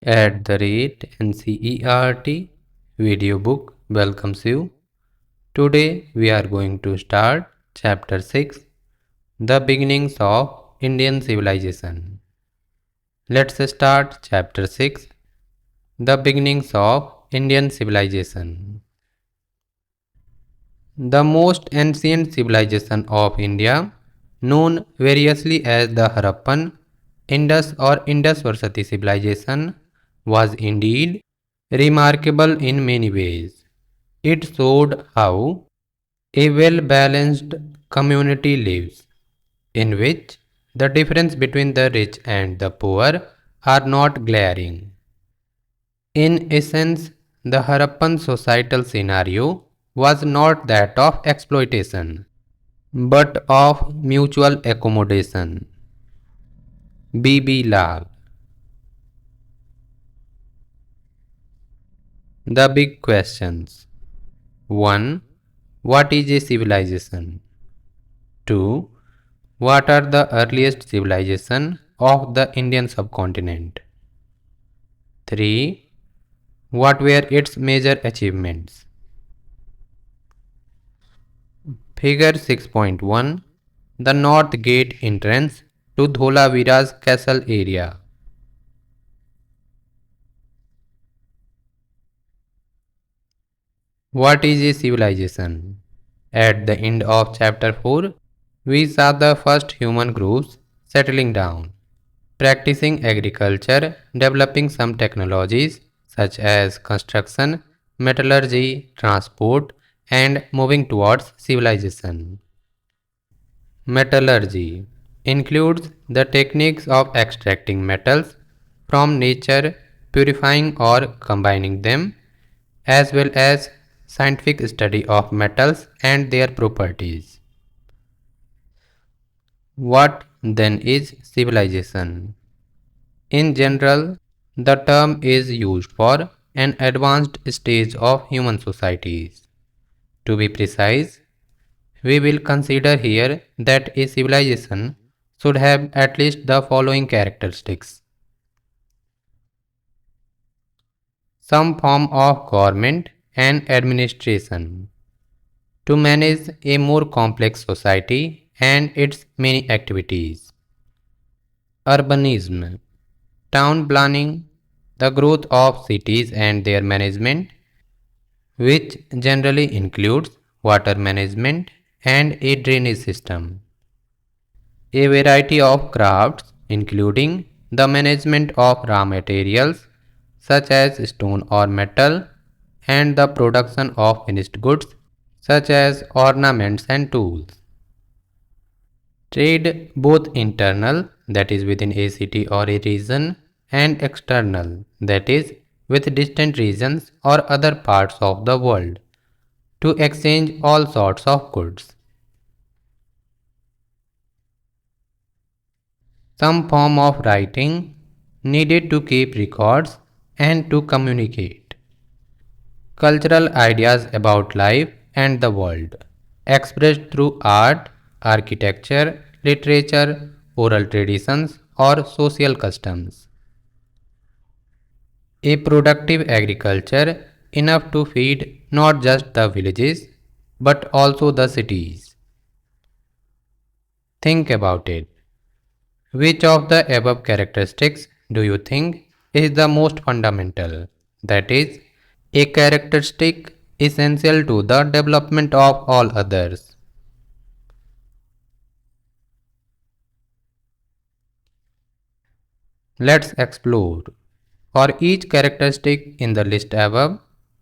@NCERT video book welcomes you. Today we are going to start chapter 6, The Beginnings of Indian Civilization. Let's start chapter 6, The Beginnings of Indian Civilization. The most ancient civilization of India, known variously as the Harappan, Indus or Indus-Varsati civilization, was indeed remarkable in many ways. It showed how a well balanced community lives, in which the difference between the rich and the poor are not glaring. In essence, the Harappan societal scenario was not that of exploitation, but of mutual accommodation. B.B. Lal. The big questions. 1. What is a civilization? 2. What are the earliest civilizations of the Indian subcontinent? 3. What were its major achievements? Figure 6.1. The North Gate entrance to Dholavira's castle area. What is a civilization? At the end of chapter 4, we saw the first human groups settling down, practicing agriculture, developing some technologies such as construction, metallurgy, transport, and moving towards civilization. Metallurgy includes the techniques of extracting metals from nature, purifying or combining them, as well as scientific study of metals and their properties. What then is civilization? In general, the term is used for an advanced stage of human societies. To be precise, we will consider here that a civilization should have at least the following characteristics: some form of government and administration to manage a more complex society and its many activities. Urbanism, town planning, the growth of cities and their management, which generally includes water management and a drainage system. A variety of crafts, including the management of raw materials such as stone or metal, and the production of finished goods such as ornaments and tools. Trade, both internal, that is within a city or a region, and external, that is with distant regions or other parts of the world, to exchange all sorts of goods. Some form of writing needed to keep records and to communicate. Cultural ideas about life and the world, expressed through art, architecture, literature, oral traditions, or social customs. A productive agriculture enough to feed not just the villages but also the cities. Think about it. Which of the above characteristics do you think is the most fundamental? That is, a characteristic essential to the development of all others. Let's explore. For each characteristic in the list above,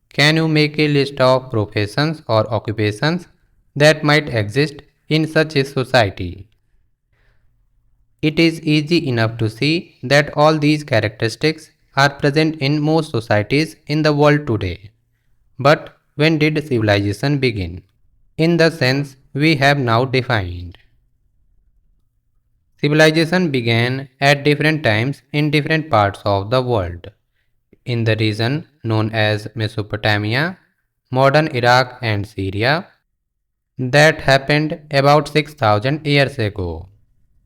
can you make a list of professions or occupations that might exist in such a society? It is easy enough to see that all these characteristics are present in most societies in the world today. But when did civilization begin? In the sense we have now defined. Civilization began at different times in different parts of the world. In the region known as Mesopotamia, modern Iraq and Syria, that happened about 6000 years ago,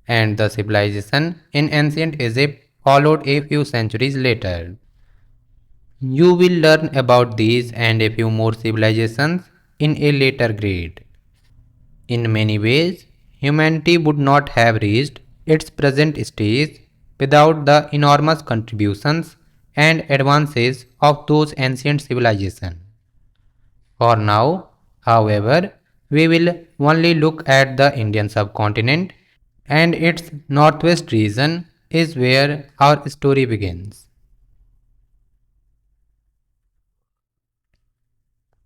and the civilization in ancient Egypt followed a few centuries later. You will learn about these and a few more civilizations in a later grade. In many ways, humanity would not have reached its present stage without the enormous contributions and advances of those ancient civilizations. For now, however, we will only look at the Indian subcontinent, and its northwest region is where our story begins.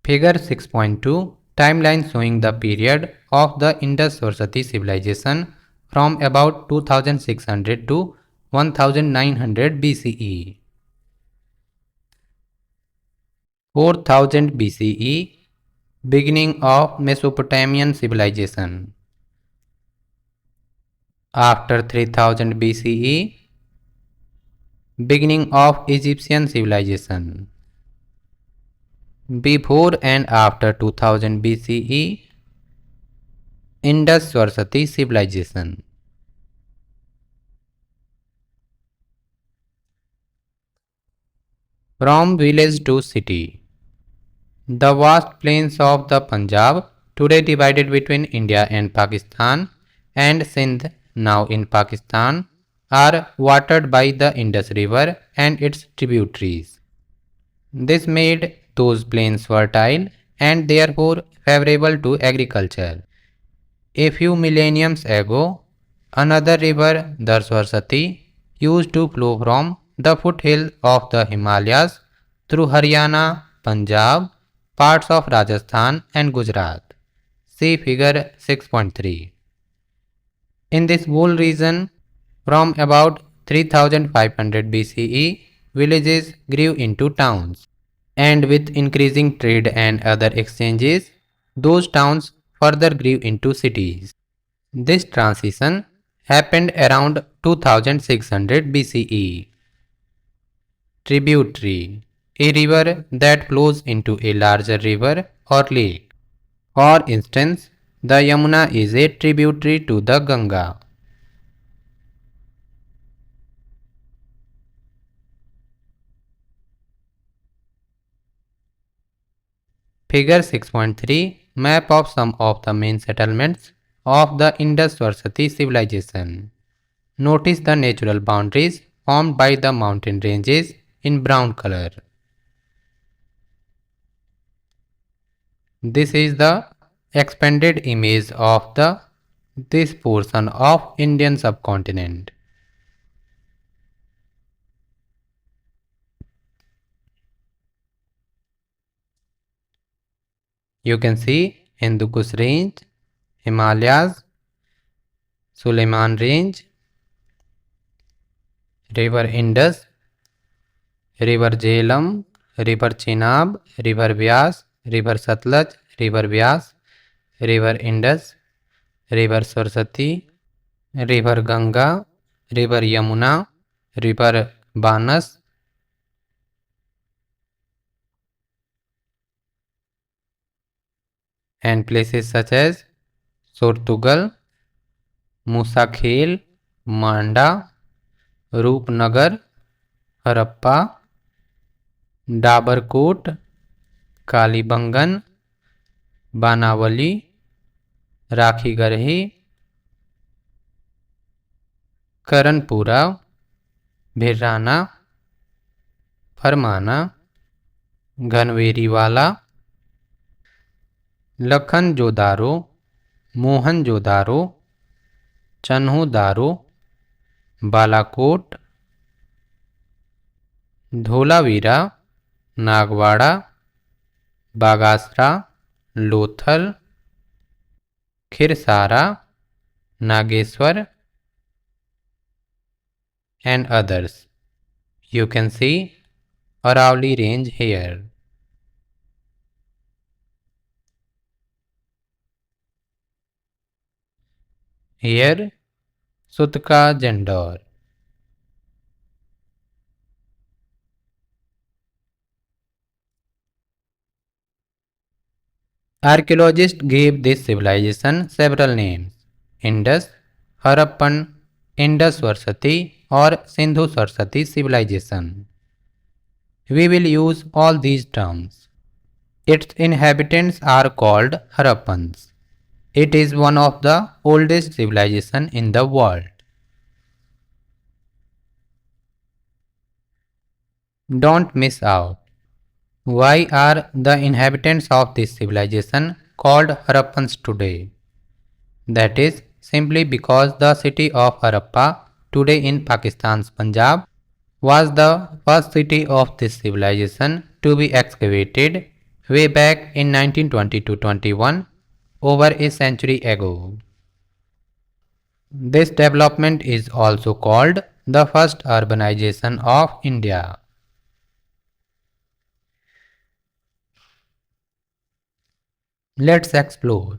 Figure 6.2, timeline showing the period of the Indus Saraswati civilization from about 2600 to 1900 BCE. 4000 BCE, beginning of Mesopotamian civilization. After 3000 BCE, beginning of Egyptian civilization. Before and after 2000 BCE, Indus Saraswati civilization. From village to city. The vast plains of the Punjab, today divided between India and Pakistan, and Sindh, now in Pakistan, are watered by the Indus River and its tributaries. This made those plains fertile and therefore favorable to agriculture. A few millenniums ago, another river, the Saraswati, used to flow from the foothill of the Himalayas through Haryana, Punjab, parts of Rajasthan and Gujarat. See figure 6.3. In this whole region, from about 3500 BCE, villages grew into towns, and with increasing trade and other exchanges, those towns further grew into cities. This transition happened around 2600 BCE. Tributary, a river that flows into a larger river or lake. For instance, the Yamuna is a tributary to the Ganga. Figure 6.3, map of some of the main settlements of the Indus Saraswati civilization. Notice the natural boundaries formed by the mountain ranges in brown color. This is the expanded image of this portion of Indian subcontinent. You can see Hindu Kush range, Himalayas, Suleiman range, river Indus, river Jhelum, river Chenab, river Vyas, river Satluj, river Vyas, river Indus, river Saraswati, river Ganga, river Yamuna, river Banas, and places such as Sortugal, Musakhel, Manda, Roopnagar, Harappa, Dabarkot, Kalibangan, Banawali, Rakhigarhi, Karanpura, Bhirrana, फरमाना, घनवेरीवाला, लखनजोदारो, Mohenjodaro, चन्हूदारो, Balakot, Dholavira, नागवाड़ा, बागासरा, Lothal, खिरसारा, Nageshwar, and others. You can see Aravalli range here. Here, Sutka Jandor. Archaeologists gave this civilization several names: Indus, Harappan, Indus Varsity or Sindhu Saraswati civilization. We will use all these terms. Its inhabitants are called Harappans. It is one of the oldest civilizations in the world. Don't miss out. Why are the inhabitants of this civilization called Harappans today? That is simply because the city of Harappa, today in Pakistan's Punjab, was the first city of this civilization to be excavated way back in 1920 to 21, over a century ago. This development is also called the first urbanization of India. Let's explore.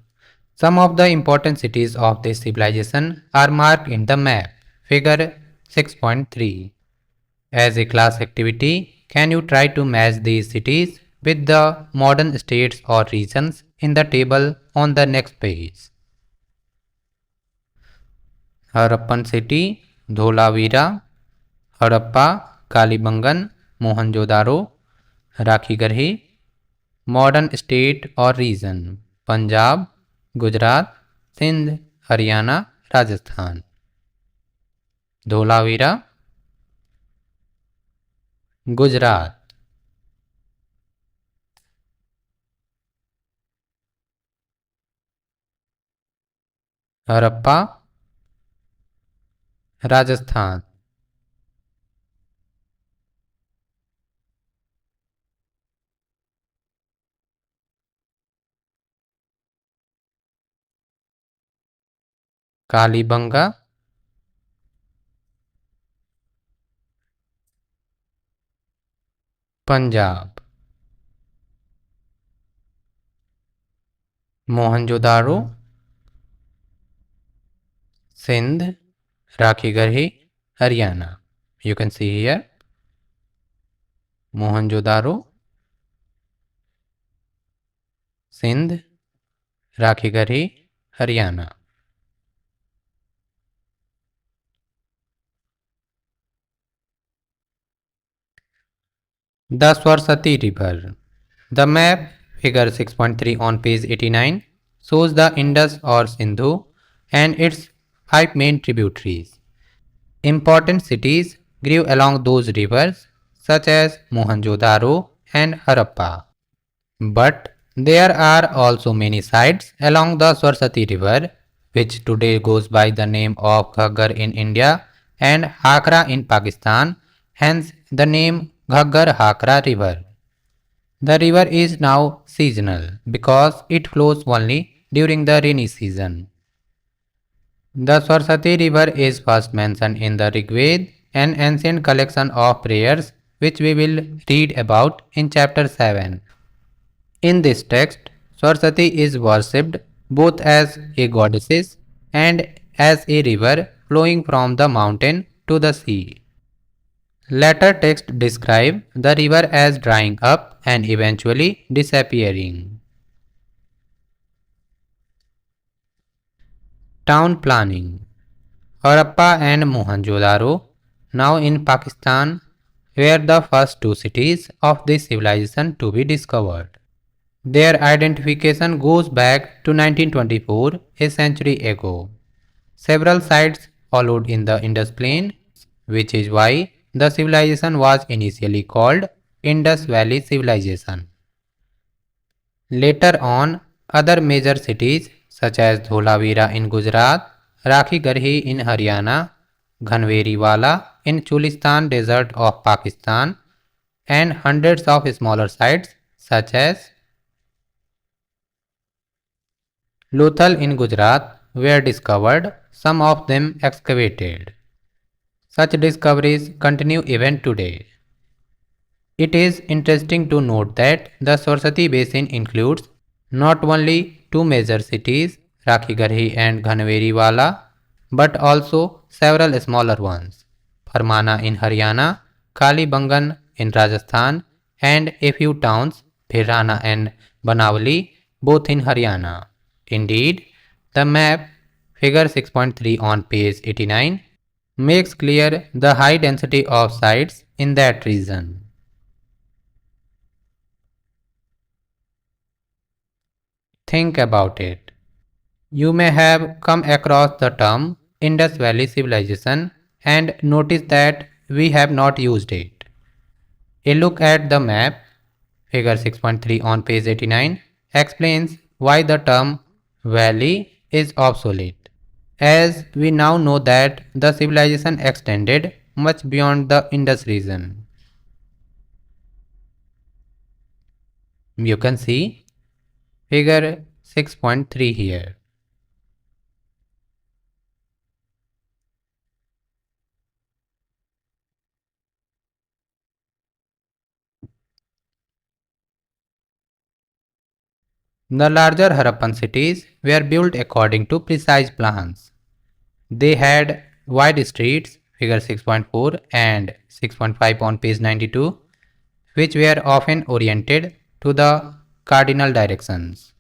Some of the important cities of this civilization are marked in the map, figure 6.3. As a class activity, can you try to match these cities with the modern states or regions in the table on the next page? Harappan city, Dholavira, Harappa, Kalibangan, Mohenjo-daro, Rakhigarhi. Modern state or region, Punjab, Gujarat, Sindh, Haryana, Rajasthan. Dholavira, Gujarat. Harappa, Rajasthan. Kalibanga, Punjab. Mohenjo-daro, Sindh, Rakhigarhi, Haryana. You can see here Mohenjo-daro, Sindh, Rakhigarhi, Haryana. The Saraswati River. The map, figure 6.3 on page 89, shows the Indus or Sindhu and its 5 main tributaries. Important cities grew along those rivers, such as Mohenjo-daro and Harappa. But there are also many sites along the Saraswati River, which today goes by the name of Ghaggar in India and Hakra in Pakistan, hence the name Ghaggar-Hakra River. The river is now seasonal because it flows only during the rainy season. The Saraswati River is first mentioned in the Rig Veda, an ancient collection of prayers which we will read about in chapter 7. In this text, Saraswati is worshipped both as a goddess and as a river flowing from the mountain to the sea. Later texts describe the river as drying up and eventually disappearing. Town planning. Harappa and Mohenjo-daro, now in Pakistan, were the first two cities of this civilization to be discovered. Their identification goes back to 1924, a century ago. Several sites followed in the Indus Plain, which is why the civilization was initially called Indus Valley Civilization. Later on, other major cities such as Dholavira in Gujarat, Rakhigarhi in Haryana, Ghanveriwala in Chulistan desert of Pakistan, and hundreds of smaller sites such as Lothal in Gujarat were discovered, some of them excavated. Such discoveries continue even today. It is interesting to note that the Saraswati Basin includes not only two major cities, Rakhigarhi and Ghanveriwala, but also several smaller ones, Farmana in Haryana, Kalibangan in Rajasthan, and a few towns, Phirana and Banawali, both in Haryana. Indeed, the map, figure 6.3 on page 89, makes clear the high density of sites in that region. Think about it. You may have come across the term Indus Valley Civilization and noticed that we have not used it. A look at the map, figure 6.3 on page 89, explains why the term valley is obsolete. As we now know that the civilization extended much beyond the Indus region. You can see figure 6.3 here. The larger Harappan cities were built according to precise plans. They had wide streets, figure 6.4 and 6.5 on page 92, which were often oriented to the cardinal directions.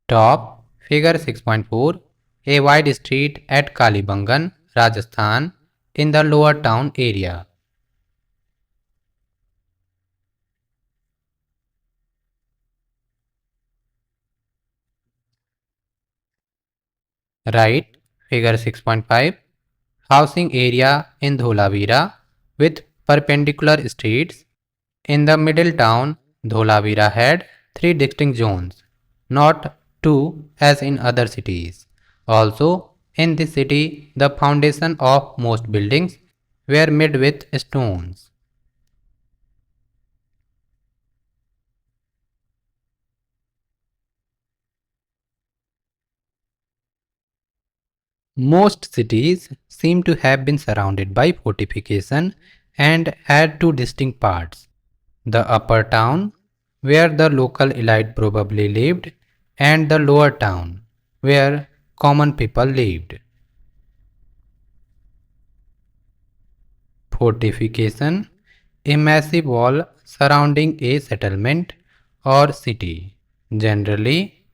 Top, figure 6.4, a wide street at Kalibangan, Rajasthan, in the lower town area. Right, figure 6.5, housing area in Dholavira with perpendicular streets. In the middle town, Dholavira had three distinct zones, not two as in other cities. Also, in this city, the foundation of most buildings were made with stones. Most cities seem to have been surrounded by fortification and had two distinct parts. The upper town, where the local elite probably lived, and the lower town, where common people lived. Fortification, a massive wall surrounding a settlement or city, generally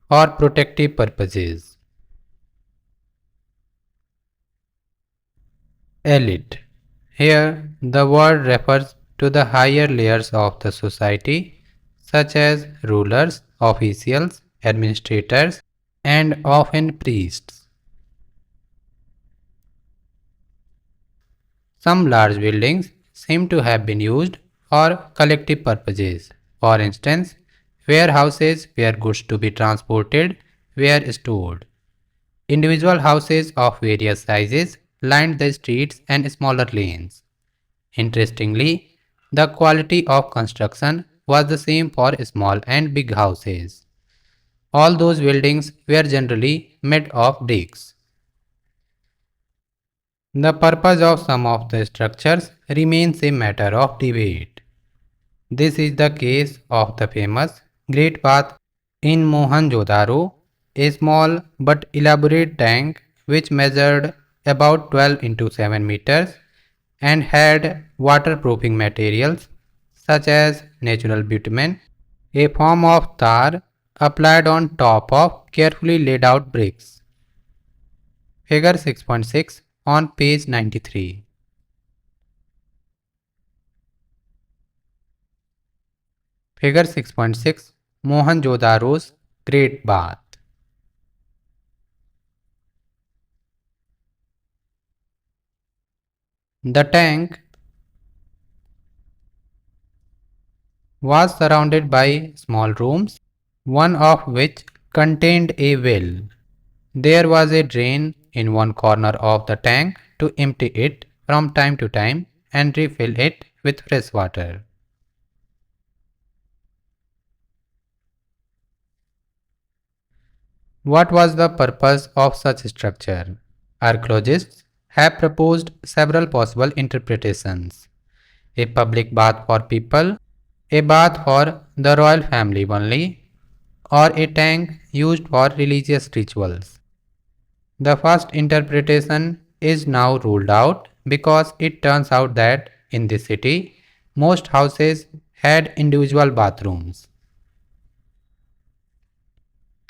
for protective purposes. Elite. Here, the word refers to the higher layers of the society, such as rulers, officials, administrators, and often priests. Some large buildings seem to have been used for collective purposes. For instance, warehouses where goods to be transported were stored. Individual houses of various sizes lined the streets and smaller lanes. Interestingly, the quality of construction was the same for small and big houses. All those buildings were generally made of bricks. The purpose of some of the structures remains a matter of debate. This is the case of the famous Great Bath in Mohenjo-daro, a small but elaborate tank which measured about 12 into 7 meters and had waterproofing materials such as natural bitumen, a form of tar applied on top of carefully laid out bricks. Figure 6.6 on page 93. Figure 6.6, Mohenjo-daro's Great Bath. The tank was surrounded by small rooms, one of which contained a well. There was a drain in one corner of the tank to empty it from time to time and refill it with fresh water. What was the purpose of such structure? Archaeologists have proposed several possible interpretations. A public bath for people, a bath for the royal family only, or a tank used for religious rituals. The first interpretation is now ruled out because it turns out that in this city, most houses had individual bathrooms.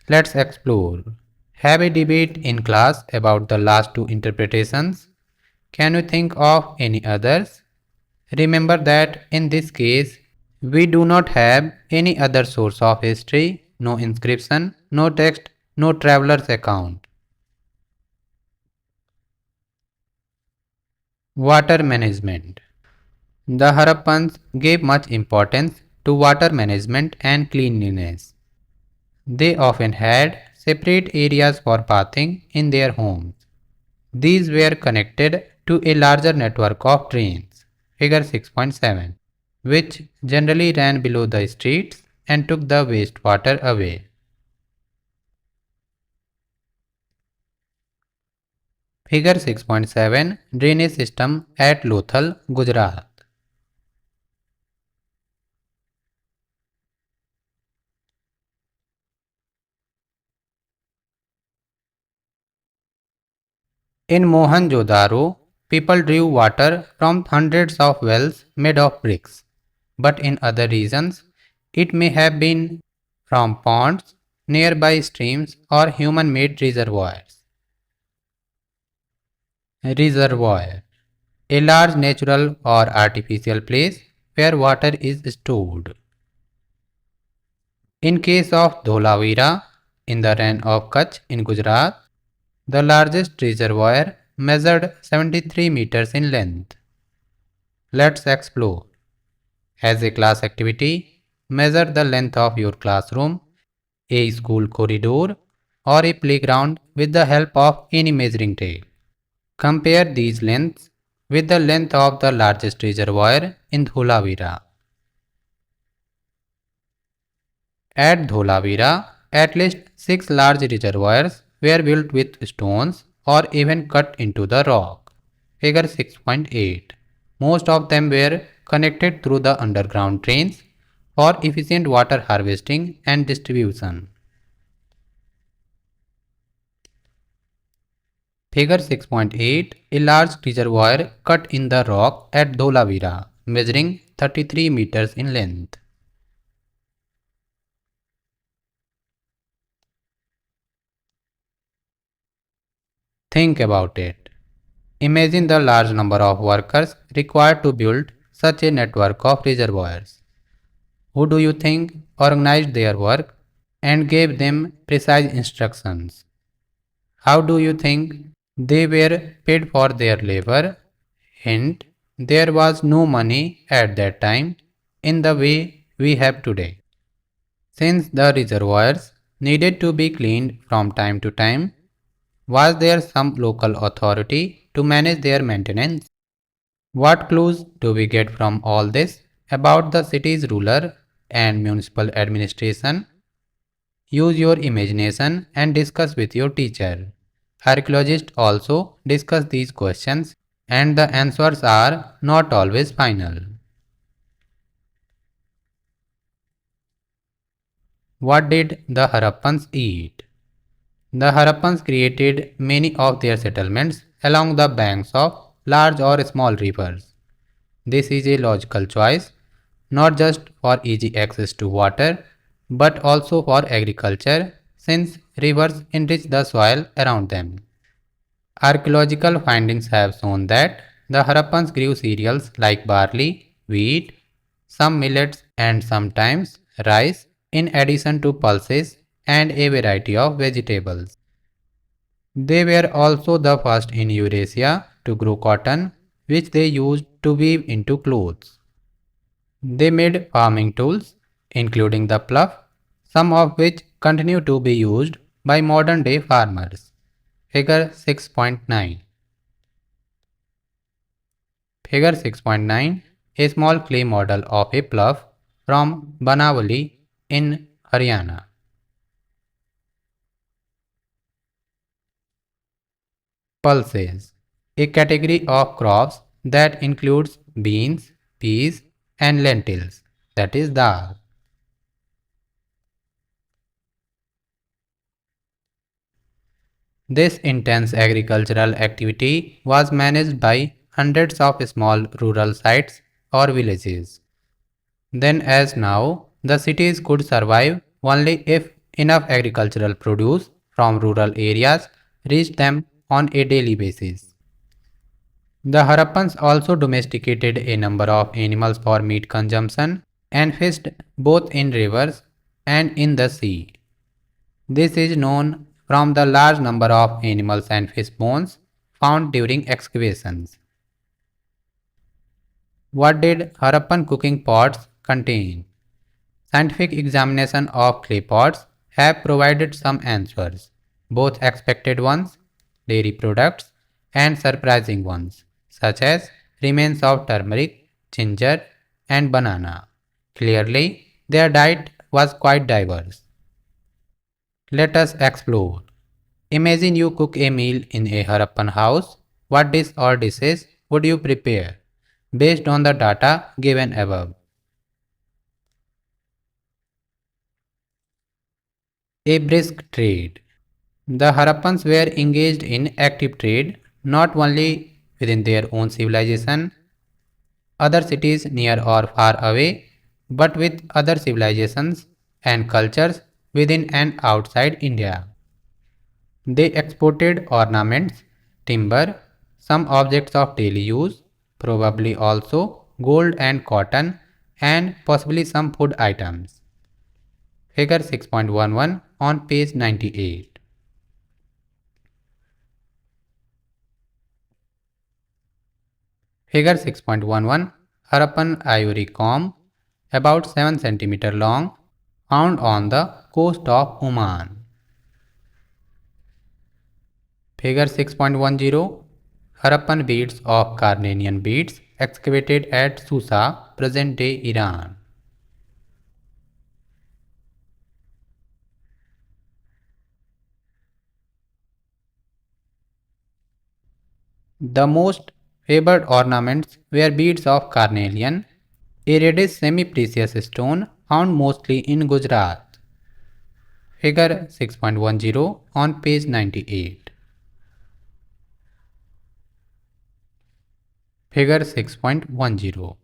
Let's explore. Have a debate in class about the last two interpretations. Can you think of any others? Remember that in this case, we do not have any other source of history, no inscription, no text, no traveler's account. Water management. The Harappans gave much importance to water management and cleanliness. They often had separate areas for bathing in their homes. These were connected to a larger network of drains, figure 6.7, which generally ran below the streets and took the wastewater away. Figure 6.7 Drainage system at Lothal, Gujarat. In Mohenjo-daro, people drew water from hundreds of wells made of bricks, but in other regions, it may have been from ponds, nearby streams, or human made reservoirs. Reservoir. A large natural or artificial place where water is stored. In case of Dholavira, in the Rann of Kutch in Gujarat, the largest reservoir measured 73 meters in length. Let's explore. As a class activity, measure the length of your classroom, a school corridor, or a playground with the help of any measuring tape. Compare these lengths with the length of the largest reservoir in Dholavira. At Dholavira, at least 6 large reservoirs were built with stones or even cut into the rock. Figure 6.8. Most of them were connected through the underground drains for efficient water harvesting and distribution. Figure 6.8. A large reservoir cut in the rock at Dholavira, measuring 33 meters in length. Think about it. Imagine the large number of workers required to build such a network of reservoirs. Who do you think organized their work and gave them precise instructions? How do you think they were paid for their labor? Hint, there was no money at that time in the way we have today. Since the reservoirs needed to be cleaned from time to time, was there some local authority to manage their maintenance? What clues do we get from all this about the city's ruler and municipal administration? Use your imagination and discuss with your teacher. Archaeologists also discuss these questions and the answers are not always final. What did the Harappans eat? The Harappans created many of their settlements along the banks of large or small rivers. This is a logical choice, not just for easy access to water, but also for agriculture, since rivers enrich the soil around them. Archaeological findings have shown that the Harappans grew cereals like barley, wheat, some millets, and sometimes rice, in addition to pulses and a variety of vegetables. They were also the first in Eurasia to grow cotton, which they used to weave into clothes. They made farming tools, including the plough, some of which continue to be used by modern day farmers. Figure 6.9. Figure 6.9. A small clay model of a plough from Banawali in Haryana. Pulses. A category of crops that includes beans, peas, and lentils, that is dal. This intense agricultural activity was managed by hundreds of small rural sites or villages. Then, as now, the cities could survive only if enough agricultural produce from rural areas reached them on a daily basis. The Harappans also domesticated a number of animals for meat consumption and fished both in rivers and in the sea. This is known from the large number of animals and fish bones found during excavations. What did Harappan cooking pots contain? Scientific examination of clay pots have provided some answers, both expected ones, dairy products, and surprising ones, such as remains of turmeric, ginger, and banana. Clearly, their diet was quite diverse. Let us explore. Imagine you cook a meal in a Harappan house. What dish or dishes would you prepare based on the data given above? A brisk trade. The Harappans were engaged in active trade not only within their own civilization, other cities near or far away, but with other civilizations and cultures within and outside India. They exported ornaments, timber, some objects of daily use, probably also gold and cotton, and possibly some food items. Figure 6.11 on page 98. Figure 6.11 Harappan ivory comb about 7 cm long found on the coast of Oman. Figure 6.10 Harappan beads of Carnelian beads excavated at Susa, present day Iran. The most favored ornaments were beads of carnelian, a reddish semi-precious stone found mostly in Gujarat. Figure 6.10 on page 98. Figure 6.10.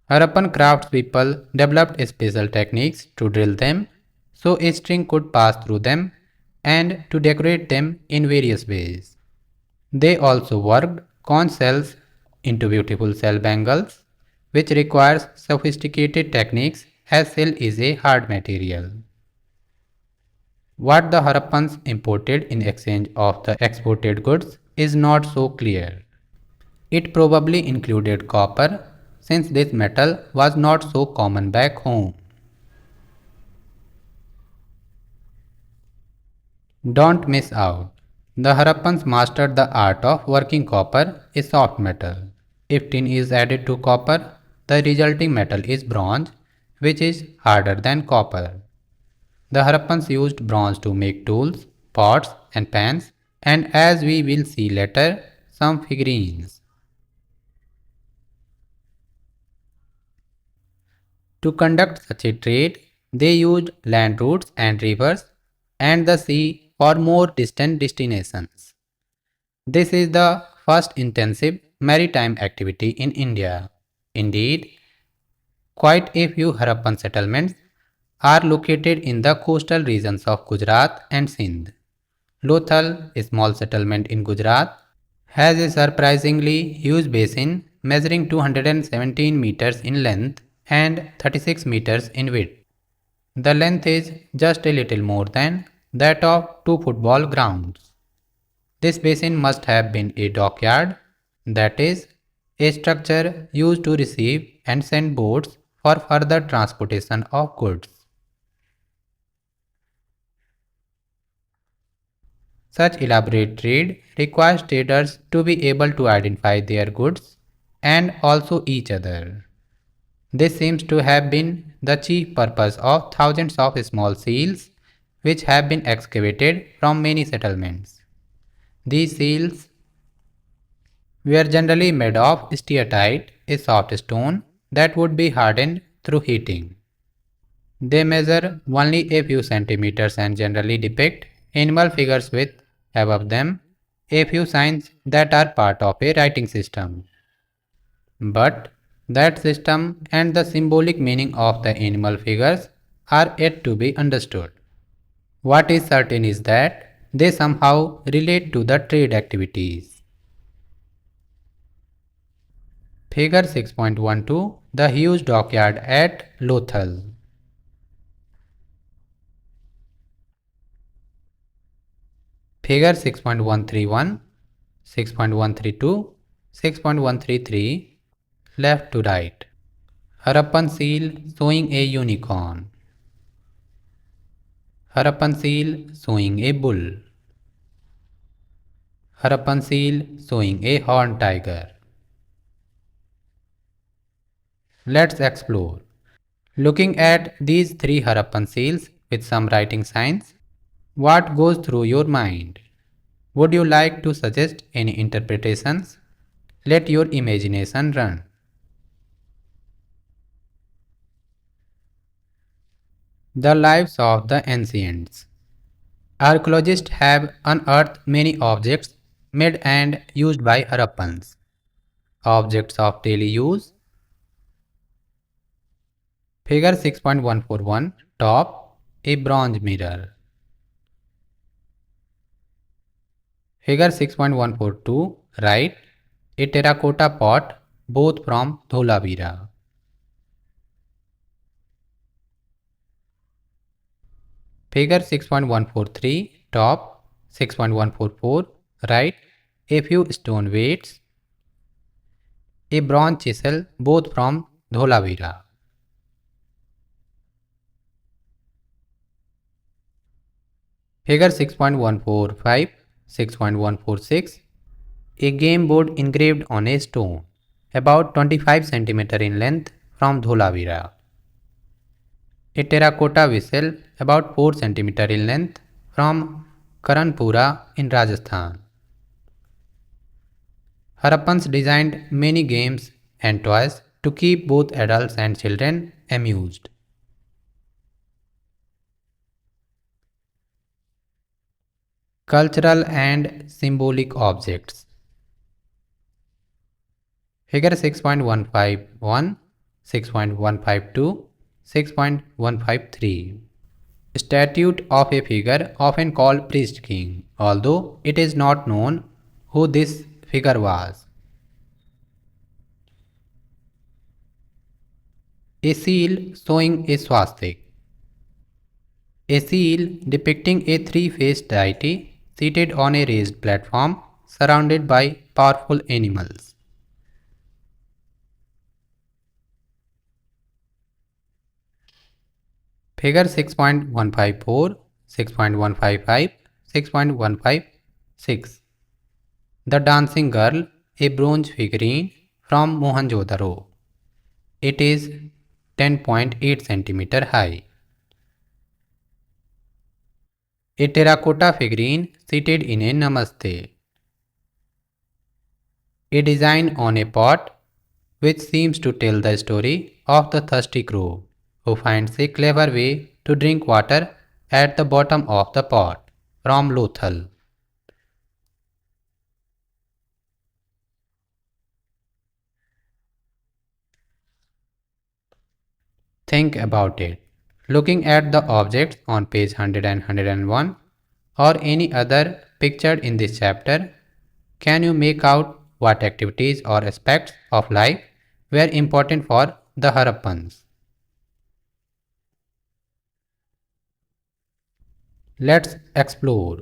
Harappan craftspeople developed special techniques to drill them so a string could pass through them and to decorate them in various ways. They also worked conch shells into beautiful shell bangles, which requires sophisticated techniques as shell is a hard material. What the Harappans imported in exchange of the exported goods is not so clear. It probably included copper, since this metal was not so common back home. Don't miss out. The Harappans mastered the art of working copper, a soft metal. If tin is added to copper, the resulting metal is bronze, which is harder than copper. The Harappans used bronze to make tools, pots, and pans, and as we will see later, some figurines. To conduct such a trade, they used land routes and rivers and the sea for more distant destinations. This is the first intensive maritime activity in India. Indeed, quite a few Harappan settlements are located in the coastal regions of Gujarat and Sindh. Lothal, a small settlement in Gujarat, has a surprisingly huge basin measuring 217 meters in length and 36 meters in width. The length is just a little more than that of two football grounds. This basin must have been a dockyard, that is, a structure used to receive and send boats for further transportation of goods. Such elaborate trade requires traders to be able to identify their goods and also each other. This seems to have been the chief purpose of thousands of small seals which have been excavated from many settlements. These seals were generally made of steatite, a soft stone that would be hardened through heating. They measure only a few centimeters and generally depict animal figures with, above them, a few signs that are part of a writing system. But that system and the symbolic meaning of the animal figures are yet to be understood. What is certain is that they somehow relate to the trade activities. Figure 6.12, the huge dockyard at Lothal. Figure 6.131, 6.132, 6.133, left to right. Harappan seal showing a unicorn. Harappan seal showing a bull. Harappan seal showing a horned tiger. Let's explore. Looking at these three Harappan seals with some writing signs, what goes through your mind? Would you like to suggest any interpretations? Let your imagination run. The lives of the ancients. Archaeologists have unearthed many objects made and used by Harappans. Objects of daily use. Figure 6.141, top, a bronze mirror. Figure 6.142, right, a terracotta pot, both from Dholavira. Figure 6.143, top, 6.144, right, a few stone weights, a bronze chisel, both from Dholavira. Figure 6.145, 6.146, a game board engraved on a stone, about 25 cm in length from Dholavira. A terracotta vessel about 4 cm in length from Karanpura in Rajasthan. Harappans designed many games and toys to keep both adults and children amused. Cultural and symbolic objects. Figure 6.151, 6.152, 6.153. Statue of a figure often called priest king, although it is not known who this figure was. A seal showing a swastik. A seal depicting a three-faced deity seated on a raised platform surrounded by powerful animals. Figure 6.154, 6.155, 6.156. The Dancing Girl, a bronze figurine from Mohenjo-daro. It is 10.8 cm high. A terracotta figurine seated in a namaste. A design on a pot which seems to tell the story of the thirsty crow who finds a clever way to drink water at the bottom of the pot from Lothal. Think about it. Looking at the objects on page 100 and 101 or any other pictured in this chapter, can you make out what activities or aspects of life were important for the Harappans? Let's explore.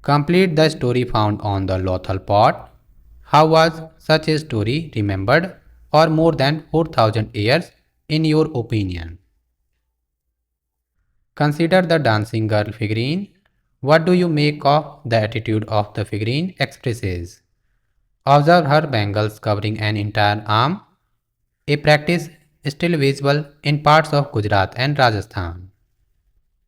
Complete the story found on the Lothal pot. How was such a story remembered for more than 4000 years in your opinion? Consider the dancing girl figurine. What do you make of the attitude of the figurine expresses? Observe her bangles covering an entire arm, a practice still visible in parts of Gujarat and Rajasthan.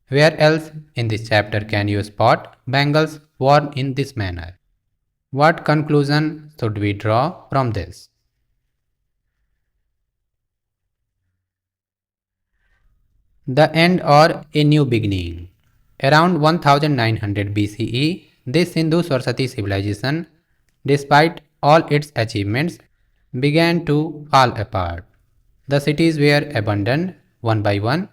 Where else in this chapter can you spot bangles worn in this manner? What conclusion should we draw from this? The end or a new beginning. Around 1900 BCE, this Sindhu Saraswati civilization, despite all its achievements, began to fall apart. The cities were abandoned one by one.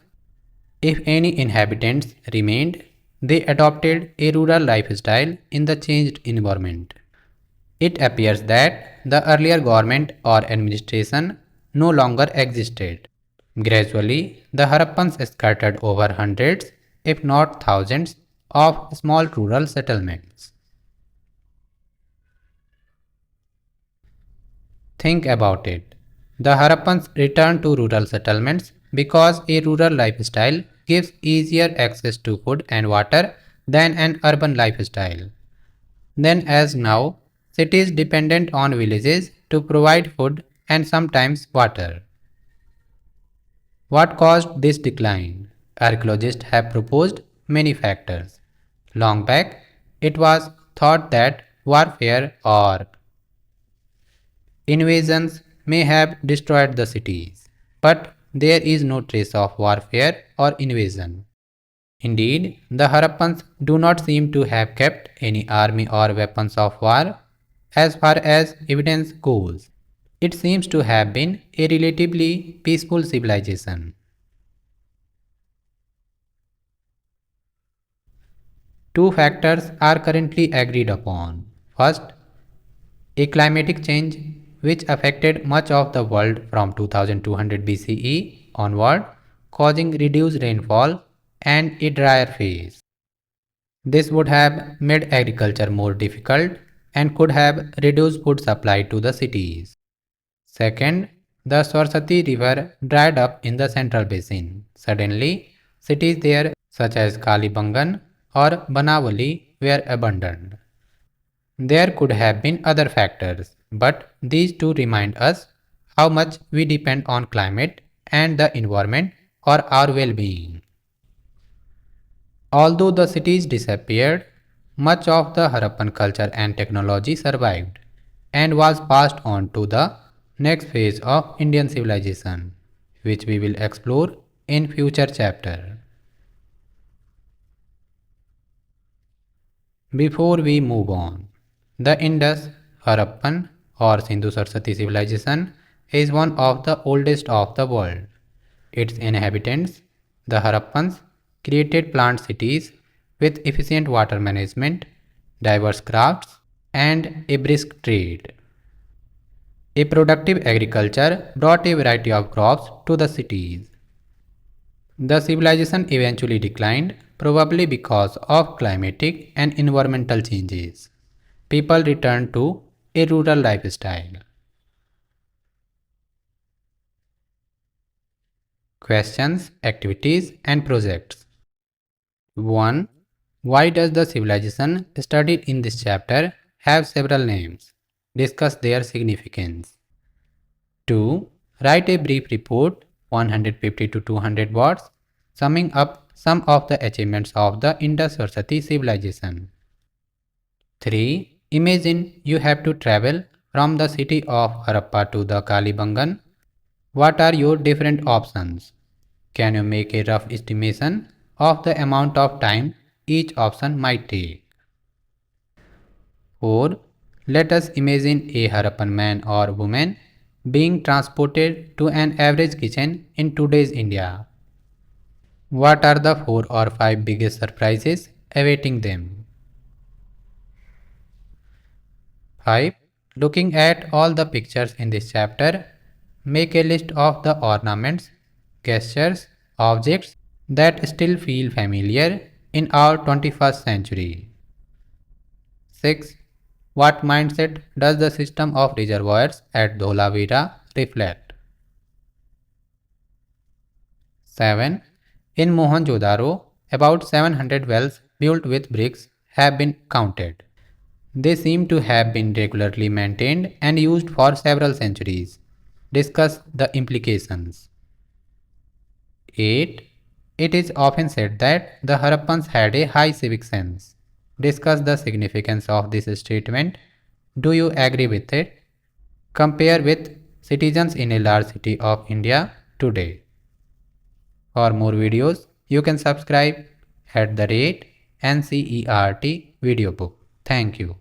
If any inhabitants remained, they adopted a rural lifestyle in the changed environment. It appears that the earlier government or administration no longer existed. Gradually, the Harappans scattered over hundreds, if not thousands, of small rural settlements. Think about it. The Harappans returned to rural settlements because a rural lifestyle gives easier access to food and water than an urban lifestyle. Then, as now, cities dependent on villages to provide food and sometimes water. What caused this decline? Archaeologists have proposed many factors. Long back, it was thought that warfare or invasions may have destroyed the cities, but there is no trace of warfare or invasion. Indeed, the Harappans do not seem to have kept any army or weapons of war as far as evidence goes. It seems to have been a relatively peaceful civilization. Two factors are currently agreed upon. First, a climatic change which affected much of the world from 2200 BCE onward, causing reduced rainfall and a drier phase. This would have made agriculture more difficult and could have reduced food supply to the cities. Second, the Saraswati River dried up in the central basin. Suddenly, cities there such as Kalibangan or Banavali were abandoned. There could have been other factors, but these two remind us how much we depend on climate and the environment for our well-being. Although the cities disappeared, much of the Harappan culture and technology survived and was passed on to the next phase of Indian civilization, which we will explore in future chapter. Before we move on, the Indus, Harappan or Sindhu-Saraswati civilization is one of the oldest of the world. Its inhabitants, the Harappans, created planned cities with efficient water management, diverse crafts, and a brisk trade. A productive agriculture brought a variety of crops to the cities. The civilization eventually declined, probably because of climatic and environmental changes. People returned to a rural lifestyle. Questions, activities, and projects. 1. Why does the civilization studied in this chapter have several names? Discuss their significance. 2. Write a brief report, 150 to 200 words, summing up some of the achievements of the Indus-Saraswati civilization. 3. Imagine you have to travel from the city of Harappa to the Kalibangan. What are your different options? Can you make a rough estimation of the amount of time each option might take? 4. Let us imagine a Harappan man or woman being transported to an average kitchen in today's India. What are the 4 or 5 biggest surprises awaiting them? 5. Looking at all the pictures in this chapter, make a list of the ornaments, gestures, objects that still feel familiar in our 21st century. 6. What mindset does the system of reservoirs at Dholavira reflect? 7. In Mohenjo-daro, about 700 wells built with bricks have been counted. They seem to have been regularly maintained and used for several centuries. Discuss the implications. 8. It is often said that the Harappans had a high civic sense. Discuss the significance of this statement. Do you agree with it? Compare with citizens in a large city of India today. For more videos, you can subscribe at @NCERT video book. Thank you.